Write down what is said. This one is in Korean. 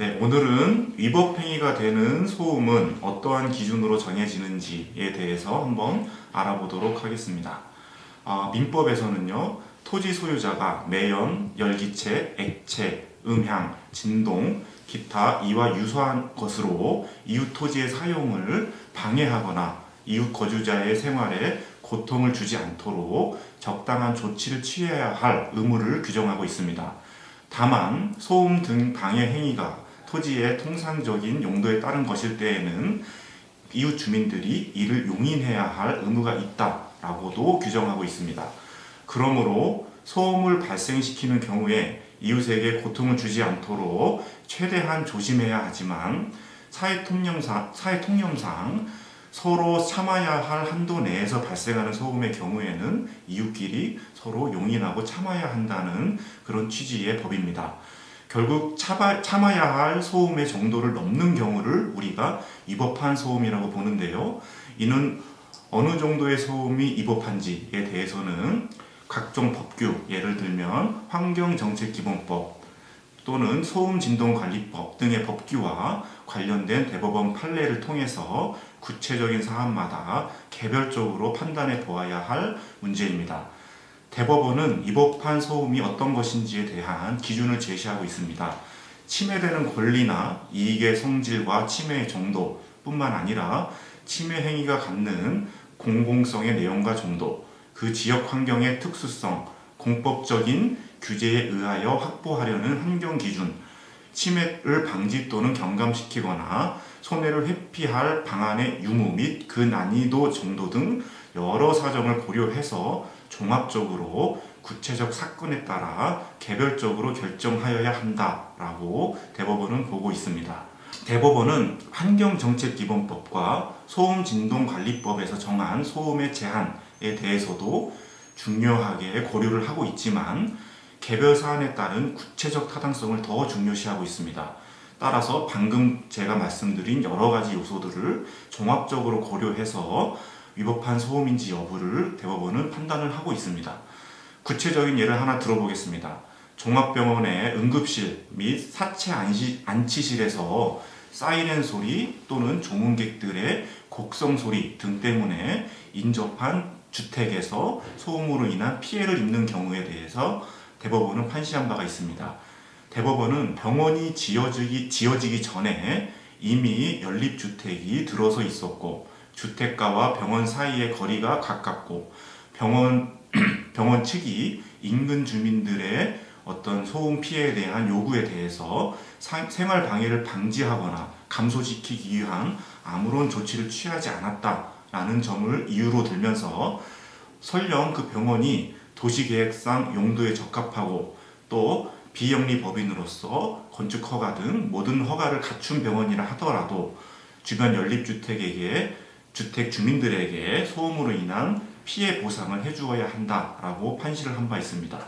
네, 오늘은 위법행위가 되는 소음은 어떠한 기준으로 정해지는지에 대해서 한번 알아보도록 하겠습니다. 민법에서는요, 토지 소유자가 매연, 열기체, 액체, 음향, 진동, 기타 이와 유사한 것으로 이웃 토지의 사용을 방해하거나 이웃 거주자의 생활에 고통을 주지 않도록 적당한 조치를 취해야 할 의무를 규정하고 있습니다. 다만 소음 등 방해 행위가 토지의 통상적인 용도에 따른 것일 때에는 이웃 주민들이 이를 용인해야 할 의무가 있다라고도 규정하고 있습니다. 그러므로 소음을 발생시키는 경우에 이웃에게 고통을 주지 않도록 최대한 조심해야 하지만 사회통념상 서로 참아야 할 한도 내에서 발생하는 소음의 경우에는 이웃끼리 서로 용인하고 참아야 한다는 그런 취지의 법입니다. 결국 참아야 할 소음의 정도를 넘는 경우를 우리가 위법한 소음이라고 보는데요. 이는 어느 정도의 소음이 위법한지에 대해서는 각종 법규, 예를 들면 환경정책기본법 또는 소음진동관리법 등의 법규와 관련된 대법원 판례를 통해서 구체적인 사안마다 개별적으로 판단해 보아야 할 문제입니다. 대법원은 위법한 소음이 어떤 것인지에 대한 기준을 제시하고 있습니다. 침해되는 권리나 이익의 성질과 침해의 정도 뿐만 아니라 침해 행위가 갖는 공공성의 내용과 정도, 그 지역 환경의 특수성, 공법적인 규제에 의하여 확보하려는 환경 기준, 침해를 방지 또는 경감시키거나 손해를 회피할 방안의 유무 및 그 난이도 정도 등 여러 사정을 고려해서 종합적으로 구체적 사건에 따라 개별적으로 결정하여야 한다라고 대법원은 보고 있습니다. 대법원은 환경정책기본법과 소음진동관리법에서 정한 소음의 제한에 대해서도 중요하게 고려를 하고 있지만 개별 사안에 따른 구체적 타당성을 더 중요시하고 있습니다. 따라서 방금 제가 말씀드린 여러 가지 요소들을 종합적으로 고려해서 위법한 소음인지 여부를 대법원은 판단을 하고 있습니다. 구체적인 예를 하나 들어보겠습니다. 종합병원의 응급실 및 사체 안치실에서 사이렌 소리 또는 조문객들의 곡성 소리 등 때문에 인접한 주택에서 소음으로 인한 피해를 입는 경우에 대해서 대법원은 판시한 바가 있습니다. 대법원은 병원이 지어지기 전에 이미 연립주택이 들어서 있었고 주택가와 병원 사이의 거리가 가깝고 병원 측이 인근 주민들의 어떤 소음 피해에 대한 요구에 대해서 생활 방해를 방지하거나 감소시키기 위한 아무런 조치를 취하지 않았다라는 점을 이유로 들면서 설령 그 병원이 도시계획상 용도에 적합하고 또 비영리법인으로서 건축허가 등 모든 허가를 갖춘 병원이라 하더라도 주변 연립주택에게 주택 주민들에게 소음으로 인한 피해 보상을 해주어야 한다라고 판시를 한 바 있습니다.